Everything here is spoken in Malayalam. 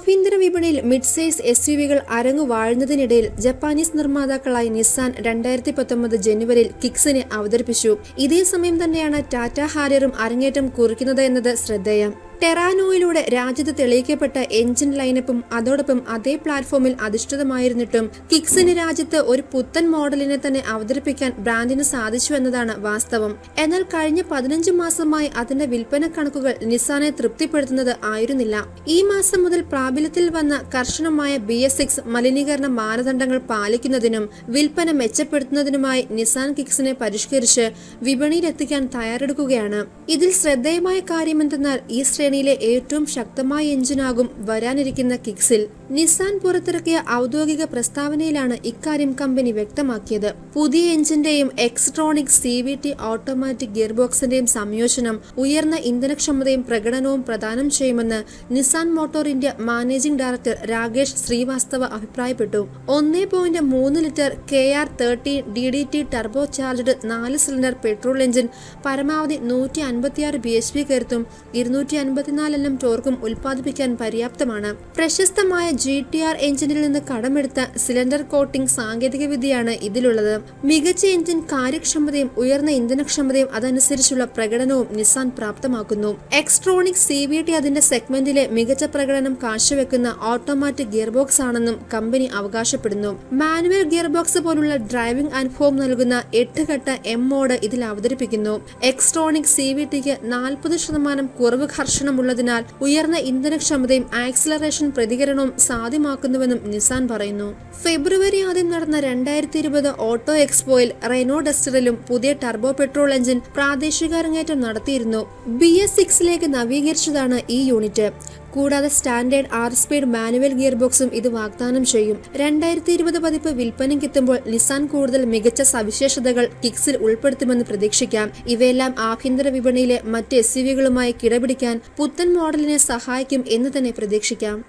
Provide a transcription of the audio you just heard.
ആഭ്യന്തര വിപണിയിൽ മിഡ് സൈസ് എസ്യുവികൾ അരങ്ങുവാഴുന്നതിനിടയിൽ ജപ്പാനീസ് നിർമ്മാതാക്കളായ നിസാൻ 2019 ജനുവരിയിൽ കിക്സിനെ അവതരിപ്പിച്ചു. ഇതേസമയം തന്നെയാണ് ടാറ്റ ഹാരിയറും അരങ്ങേറ്റം കുറിക്കുന്നത് എന്നത് ശ്രദ്ധേയം. ടെറാനോയിലൂടെ രാജ്യത്ത് തെളിയിക്കപ്പെട്ട എഞ്ചിൻ ലൈനപ്പും അതോടൊപ്പം അതേ പ്ലാറ്റ്ഫോമിൽ അധിഷ്ഠിതമായിരുന്നിട്ടും കിക്സിന് രാജ്യത്ത് ഒരു പുത്തൻ മോഡലിനെ തന്നെ അവതരിപ്പിക്കാൻ ബ്രാൻഡിന് സാധിച്ചു എന്നതാണ് വാസ്തവം. എന്നാൽ കഴിഞ്ഞ 15 മാസമായി അതിന്റെ വിൽപ്പന കണക്കുകൾ നിസാനെ തൃപ്തിപ്പെടുത്തുന്നത് ആയിരുന്നില്ല. ഈ മാസം മുതൽ പ്രാബല്യത്തിൽ വന്ന കർശനമായ BS6 മലിനീകരണ മാനദണ്ഡങ്ങൾ പാലിക്കുന്നതിനും വിൽപ്പന മെച്ചപ്പെടുത്തുന്നതിനുമായി നിസാൻ കിക്സിനെ പരിഷ്കരിച്ച് വിപണിയിലെത്തിക്കാൻ തയ്യാറെടുക്കുകയാണ്. ഇതിൽ ശ്രദ്ധേയമായ കാര്യമെന്തെന്നാൽ ഈ ശ്രേണിയിലെ ഏറ്റവും ശക്തമായ എഞ്ചിനാകും വരാനിരിക്കുന്ന കിക്സിൽ. നിസാൻ പുറത്തിറക്കിയ ഔദ്യോഗിക പ്രസ്താവനയിലാണ് ഇക്കാര്യം കമ്പനി വ്യക്തമാക്കിയത്. പുതിയ എഞ്ചിന്റെയും എക്സ്ട്രോണിക് CVT ഓട്ടോമാറ്റിക് ഗിയർബോക്സിന്റെയും സംയോജനം ഉയർന്ന ഇന്ധനക്ഷമതയും പ്രകടനവും പ്രദാനം ചെയ്യുമെന്ന് Nissan motor India managing director Rakesh Srivastava അഭിപ്രായപ്പെട്ടു. 1.3 litre KR13 DDT turbo charged 4 cylinder petrol engine പരമാവധി 156 bhp കരുത്തും 254 Nm ടോർക്കും ഉൽപ്പാദിപ്പിക്കാൻ പര്യാപ്തമാണ്. പ്രശസ്തമായ GTR എഞ്ചിനിൽ നിന്ന് കടമെടുത്ത സിലിണ്ടർ കോട്ടിംഗ് സാങ്കേതിക വിദ്യയാണ് ഇതിലുള്ളത്. മികച്ച എഞ്ചിൻ കാര്യക്ഷമതയും ഉയർന്ന ഇന്ധനക്ഷമതയും അതനുസരിച്ചുള്ള പ്രകടനവും നിസാൻ പ്രാപ്തമാക്കുന്നു. എക്സ്ട്രോണിക് CVT അതിന്റെ സെഗ്മെന്റിലെ മികച്ച പ്രകടനം കാഴ്ചവെക്കുന്ന ഓട്ടോമാറ്റിക് ഗിയർബോക്സ് ആണെന്നും കമ്പനി അവകാശപ്പെടുന്നു. മാനുവൽ ഗിയർബോക്സ് പോലുള്ള ഡ്രൈവിംഗ് അനുഭവം നൽകുന്ന 8-ഘട്ട M മോഡ് ഇതിൽ അവതരിപ്പിക്കുന്നു. എക്സ്ട്രോണിക് CVTക്ക് 40% കുറവ് ഘർഷണമുള്ളതിനാൽ ഉയർന്ന ഇന്ധനക്ഷമതയും ആക്സിലറേഷൻ പ്രതികരണവും സാധ്യമാക്കുന്നുവെന്നും നിസാൻ പറയുന്നു. ഫെബ്രുവരി ആദ്യം നടന്ന 2020 ഓട്ടോ എക്സ്പോയിൽ റെനോ ഡസ്റ്ററിലും പുതിയ ടർബോ പെട്രോൾ എഞ്ചിൻ പ്രാദേശിക അരങ്ങേറ്റം നടത്തിയിരുന്നു. BS6ലേക്ക് നവീകരിച്ചതാണ് ഈ യൂണിറ്റ്. കൂടാതെ സ്റ്റാൻഡേർഡ് 6 സ്പീഡ് മാനുവൽ ഗിയർബോക്സും ഇത് വാഗ്ദാനം ചെയ്യും. 2020 പതിപ്പ് വിൽപ്പനയ്ക്കെത്തുമ്പോൾ നിസാൻ കൂടുതൽ മികച്ച സവിശേഷതകൾ കിക്സിൽ ഉൾപ്പെടുത്തുമെന്ന് പ്രതീക്ഷിക്കാം. ഇവയെല്ലാം ആഭ്യന്തര വിപണിയിലെ മറ്റ് SUVകളുമായി കിടപിടിക്കാൻ പുത്തൻ മോഡലിനെ സഹായിക്കും എന്ന് തന്നെ പ്രതീക്ഷിക്കാം.